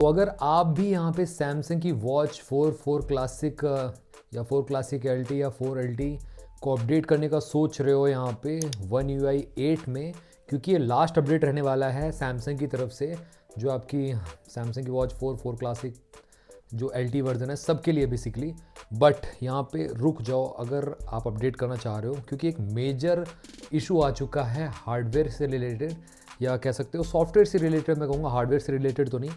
तो अगर आप भी यहाँ पे सैमसंग की वॉच 4 क्लासिक या 4 क्लासिक एल या 4 LT को अपडेट करने का सोच रहे हो यहाँ पे वन UI 8 में, क्योंकि ये लास्ट अपडेट रहने वाला है सैमसंग की तरफ से, जो आपकी सैमसंग की वॉच 4 क्लासिक जो LT वर्जन है सबके लिए बेसिकली। बट यहाँ पे रुक जाओ अगर आप अपडेट करना चाह रहे हो, क्योंकि एक मेजर इशू आ चुका है हार्डवेयर से रिलेटेड, या कह सकते हो सॉफ्टवेयर से रिलेटेड। मैं कहूँगा हार्डवेयर से रिलेटेड तो नहीं,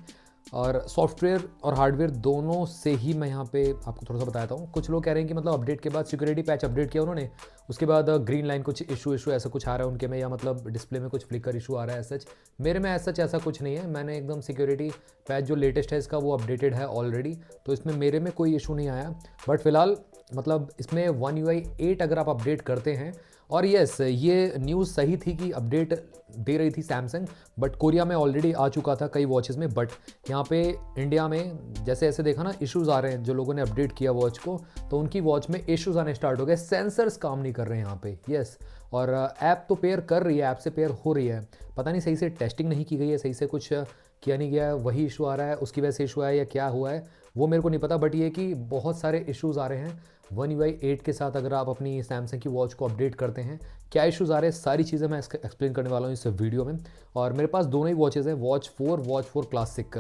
और सॉफ्टवेयर और हार्डवेयर दोनों से ही मैं यहाँ पे आपको थोड़ा सा बताता हूँ। कुछ लोग कह रहे हैं कि मतलब अपडेट के बाद सिक्योरिटी पैच अपडेट किया उन्होंने, उसके बाद ग्रीन लाइन कुछ इशू ऐसा कुछ आ रहा है उनके में, या मतलब डिस्प्ले में कुछ फ्लिकर इशू आ रहा है सच। मेरे में ऐसा कुछ नहीं है, मैंने एकदम सिक्योरिटी पैच जो लेटेस्ट है इसका वो अपडेटेड है ऑलरेडी, तो इसमें मेरे में कोई इशू नहीं आया। बट फिलहाल मतलब इसमें वन UI 8 अगर आप अपडेट करते हैं, और यस ये न्यूज़ सही थी कि अपडेट दे रही थी सैमसंग, बट कोरिया में ऑलरेडी आ चुका था कई वॉचेस में। बट यहाँ पे इंडिया में जैसे ऐसे देखा ना इश्यूज़ आ रहे हैं, जो लोगों ने अपडेट किया वॉच को तो उनकी वॉच में इश्यूज़ आने स्टार्ट हो गए, सेंसर्स काम नहीं कर रहे हैं यहाँ पे। यस, और ऐप तो पेयर कर रही है, ऐप से पेयर हो रही है, पता नहीं सही से टेस्टिंग नहीं की गई है, सही से कुछ किया नहीं गया है, वही इशू आ रहा है, उसकी वजह से इशू आया या क्या हुआ है वो मेरे को नहीं पता। बट ये कि बहुत सारे इश्यूज़ आ रहे हैं वन UI 8 के साथ अगर आप अपनी सैमसंग की वॉच को अपडेट करते हैं। क्या इश्यूज़ आ रहे हैं सारी चीज़ें मैं एक्सप्लेन करने वाला हूँ इस वीडियो में। और मेरे पास दोनों ही वॉचेज़ हैं, वॉच 4 क्लासिक।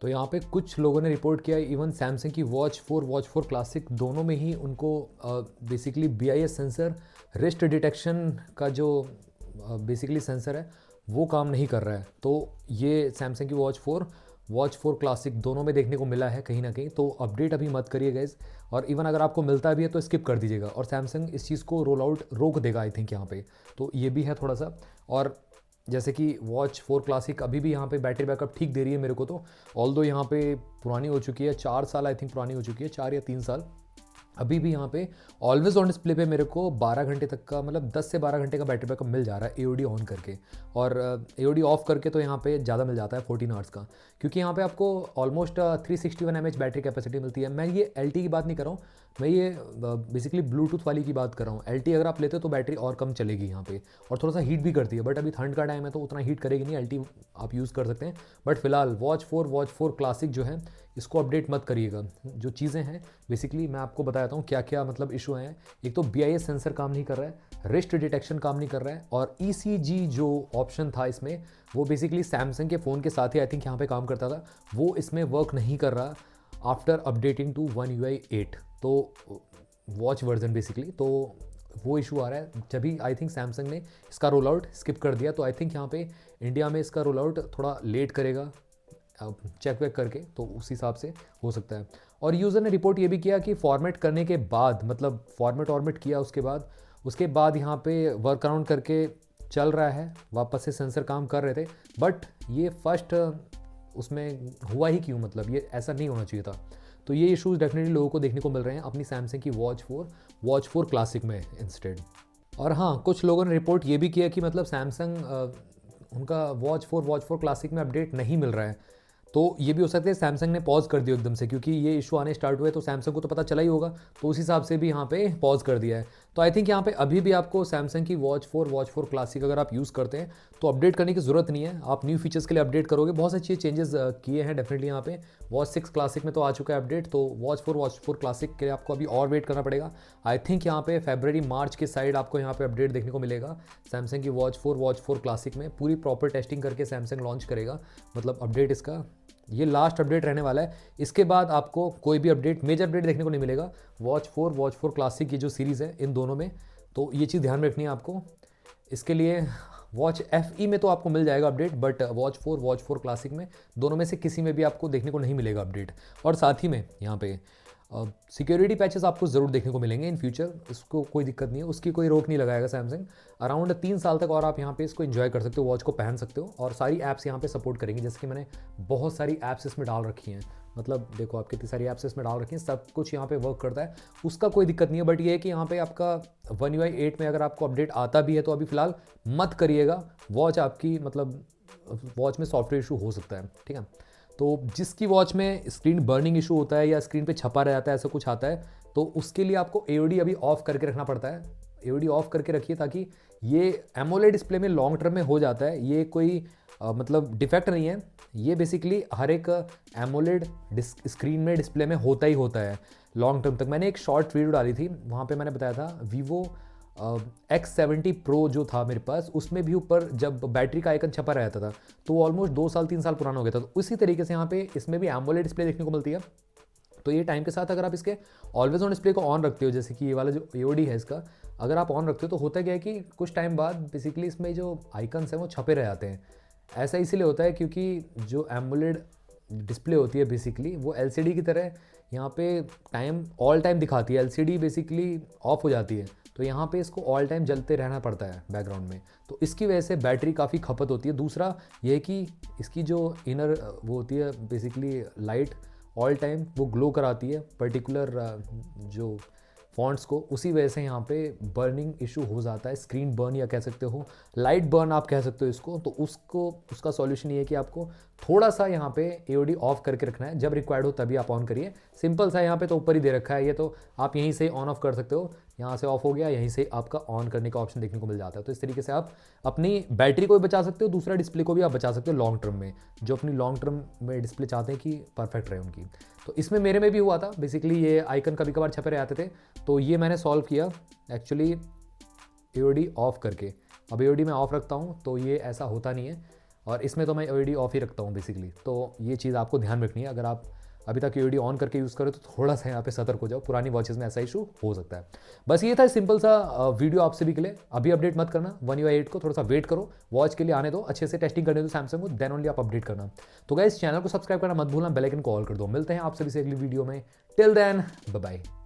तो यहाँ पे कुछ लोगों ने रिपोर्ट किया, इवन सैमसंग की वॉच 4 क्लासिक दोनों में ही उनको basically BIS sensor, wrist detection का जो बेसिकली सेंसर है वो काम नहीं कर रहा है। तो ये सैमसंग की वॉच 4 क्लासिक दोनों में देखने को मिला है कहीं ना कहीं। तो अपडेट अभी मत करिए गाइज, और इवन अगर आपको मिलता भी है तो स्किप कर दीजिएगा, और सैमसंग इस चीज़ को रोल आउट रोक देगा आई थिंक यहाँ पे। तो ये भी है थोड़ा सा। और जैसे कि वॉच 4 क्लासिक अभी भी यहाँ पे बैटरी बैकअप ठीक दे रही है मेरे को, तो ऑल्दो यहाँ पे पुरानी हो चुकी है, 4 साल आई थिंक पुरानी हो चुकी है, 4 या 3 साल, अभी भी यहाँ पे ऑलवेज ऑन डिस्प्ले पे मेरे को 12 घंटे तक का, मतलब 10 से 12 घंटे का बैटरी बैकअप मिल जा रहा है AOD ऑन करके। और AOD ऑफ करके तो यहाँ पे ज़्यादा मिल जाता है 14 आवर्स का, क्योंकि यहाँ पे आपको ऑलमोस्ट 361 mAh बैटरी कैपेसिटी मिलती है। मैं ये LT की बात नहीं कर रहा हूँ, मैं ये बेसिकली ब्लूटूथ वाली की बात कर रहा हूँ। LT अगर आप लेते हो तो बैटरी और कम चलेगी यहाँ पे, और थोड़ा सा हीट भी करती है, बट अभी ठंड का टाइम है तो उतना हीट करेगी नहीं, LT आप यूज़ कर सकते हैं। बट फिलहाल वॉच 4 क्लासिक जो है इसको अपडेट मत करिएगा। जो चीज़ें हैं बेसिकली मैं आपको बताता हूँ क्या क्या मतलब इशू हैं। एक तो BIS सेंसर काम नहीं कर रहा है, रिस्ट डिटेक्शन काम नहीं कर रहा है, और ECG जो ऑप्शन था इसमें वो बेसिकली सैमसंग के फ़ोन के साथ ही आई थिंक यहाँ पे काम करता था, वो इसमें वर्क नहीं कर रहा after updating to one UI 8 तो वॉच वर्जन बेसिकली। तो वो इशू आ रहा है, जब आई थिंक सैमसंग ने इसका रोल आउट स्किप कर दिया, तो आई थिंक यहाँ पे इंडिया में इसका रोल आउट थोड़ा लेट करेगा चेक वेक करके, तो उस हिसाब से हो सकता है। और यूज़र ने रिपोर्ट ये भी किया कि फॉर्मेट करने के बाद, मतलब फॉर्मेट किया उसके बाद यहाँ पे वर्क अराउंड करके चल रहा है, वापस से सेंसर काम कर रहे थे। बट ये फर्स्ट उसमें हुआ ही क्यों, मतलब ये ऐसा नहीं होना चाहिए था। तो ये इश्यूज़ डेफिनेटली लोगों को देखने को मिल रहे हैं अपनी सैमसंग की वॉच 4 क्लासिक में इंस्टेड। और हाँ, कुछ लोगों ने रिपोर्ट ये भी किया कि मतलब सैमसंग उनका वॉच 4 क्लासिक में अपडेट नहीं मिल रहा है। तो ये भी हो सकता है सैमसंग ने पॉज कर दिया एकदम से, क्योंकि ये इशू आने स्टार्ट हुए तो सैमसंग को तो पता चला ही होगा, तो उस हिसाब से भी यहाँ पे पॉज कर दिया है। तो आई थिंक यहाँ पे अभी भी आपको सैमसंग की वॉच 4 क्लासिक अगर आप यूज़ करते हैं तो अपडेट करने की ज़रूरत नहीं है। आप न्यू फीचर्स के लिए अपडेट करोगे, बहुत अच्छे चेंजेस किए हैं डेफिनेटली यहाँ पे। वॉच 6 क्लासिक में तो आ चुका है अपडेट, तो वॉच 4 क्लासिक के लिए आपको अभी और वेट करना पड़ेगा। आई थिंक यहाँ पे फरवरी मार्च के साइड आपको यहाँ पे अपडेट देखने को मिलेगा सैमसंग की वॉच 4 क्लासिक में। पूरी प्रॉपर टेस्टिंग करके सैमसंग लॉन्च करेगा, मतलब अपडेट इसका ये लास्ट अपडेट रहने वाला है। इसके बाद आपको कोई भी अपडेट, मेजर अपडेट देखने को नहीं मिलेगा वॉच 4 क्लासिक की जो सीरीज़ है इन दोनों में। तो ये चीज़ ध्यान में रखनी है आपको। इसके लिए वॉच FE में तो आपको मिल जाएगा अपडेट, बट वॉच 4 क्लासिक में दोनों में से किसी में भी आपको देखने को नहीं मिलेगा अपडेट। और साथ ही में यहाँ पे सिक्योरिटी पैचेस आपको ज़रूर देखने को मिलेंगे इन फ्यूचर, इसको कोई दिक्कत नहीं है, उसकी कोई रोक नहीं लगाएगा सैमसंग। अराउंड 3 साल तक और आप यहाँ पे इसको एंजॉय कर सकते हो, वॉच को पहन सकते हो, और सारी ऐप्स यहाँ पे सपोर्ट करेंगी। जैसे कि मैंने बहुत सारी ऐप्स इसमें डाल रखी हैं, मतलब देखो आप कितनी सारी ऐप्स इसमें डाल रखी हैं, सब कुछ यहाँ पे वर्क करता है, उसका कोई दिक्कत नहीं है। बट ये है कि यहाँ पे आपका वन UI 8 में अगर आपको अपडेट आता भी है तो अभी फ़िलहाल मत करिएगा। वॉच आपकी मतलब वॉच में सॉफ्टवेयर इशू हो सकता है, ठीक है। तो जिसकी वॉच में स्क्रीन बर्निंग इशू होता है या स्क्रीन पे छपा रह जाता है, ऐसा कुछ आता है, तो उसके लिए आपको AOD अभी ऑफ करके रखना पड़ता है। AOD ऑफ करके रखिए, ताकि ये एमोलेड डिस्प्ले में लॉन्ग टर्म में हो जाता है। ये कोई मतलब डिफेक्ट नहीं है, ये बेसिकली हर एक एमोलेड स्क्रीन में डिस्प्ले में होता ही होता है लॉन्ग टर्म तक। मैंने एक शॉर्ट वीडियो डाली थी, वहाँ पे मैंने बताया था वीवो X70 Pro जो था मेरे पास, उसमें भी ऊपर जब बैटरी का आइकन छपा रहता था तो वो ऑलमोस्ट 2 साल 3 साल पुराना हो गया था। तो उसी तरीके से यहाँ पे इसमें भी एमोलेड डिस्प्ले देखने को मिलती है। तो ये टाइम के साथ अगर आप इसके ऑलवेज ऑन डिस्प्ले को ऑन रखते हो, जैसे कि ये वाला जो AOD है इसका, अगर आप ऑन रखते हो तो होता क्या है कि कुछ टाइम बाद बेसिकली इसमें जो आइकन्स हैं वो छपे रह जाते हैं। ऐसा इसीलिए होता है क्योंकि जो एमोलेड डिस्प्ले होती है बेसिकली वो LCD की तरह यहाँ पे टाइम ऑल टाइम दिखाती है। LCD बेसिकली ऑफ हो जाती है, तो यहाँ पे इसको ऑल टाइम जलते रहना पड़ता है बैकग्राउंड में, तो इसकी वजह से बैटरी काफ़ी खपत होती है। दूसरा ये है कि इसकी जो इनर वो होती है बेसिकली लाइट ऑल टाइम वो ग्लो कराती है पर्टिकुलर जो फॉन्ट्स को, उसी वजह से यहाँ पे बर्निंग इशू हो जाता है, स्क्रीन बर्न या कह सकते हो लाइट बर्न आप कह सकते हो इसको। तो उसका सॉल्यूशन ये है कि आपको थोड़ा सा यहाँ पे AOD ऑफ करके रखना है, जब रिक्वायर्ड हो तभी आप ऑन करिए। सिंपल सा यहाँ पे तो ऊपर ही दे रखा है, ये तो आप यहीं से ऑन ऑफ कर सकते हो, यहाँ से ऑफ हो गया, यहीं से आपका ऑन करने का ऑप्शन देखने को मिल जाता है। तो इस तरीके से आप अपनी बैटरी को भी बचा सकते हो, दूसरा डिस्प्ले को भी आप बचा सकते हो लॉन्ग टर्म में, जो अपनी लॉन्ग टर्म में डिस्प्ले चाहते हैं कि परफेक्ट रहे उनकी। तो इसमें मेरे में भी हुआ था, बेसिकली ये आइकन कभी कभार छपे रह जाते थे, तो ये मैंने सॉल्व किया एक्चुअली AOD ऑफ करके। अब AOD मैं ऑफ रखता हूँ तो ये ऐसा होता नहीं है, और इसमें तो मैं AOD ऑफ ही रखता हूँ बेसिकली। तो ये चीज़ आपको ध्यान रखनी है, अगर आप अभी तक AOD ऑन करके यूज़ करो तो थोड़ा सा यहाँ पे सतर्क हो जाओ, पुरानी वॉचेस में ऐसा इशू हो सकता है। बस ये था सिंपल सा वीडियो आपसे भी के लिए। अभी अपडेट मत करना One UI 8 को, थोड़ा सा वेट करो, वॉच के लिए आने दो, अच्छे से टेस्टिंग करने दो सैमसंग को, देन ओनली आप अपडेट करना। तो गाइस चैनल को सब्सक्राइब करना मत भूलना, बेल आइकन को ऑल कर दो। मिलते हैं आप सभी से अगली वीडियो में, टिल देन बाय बाय।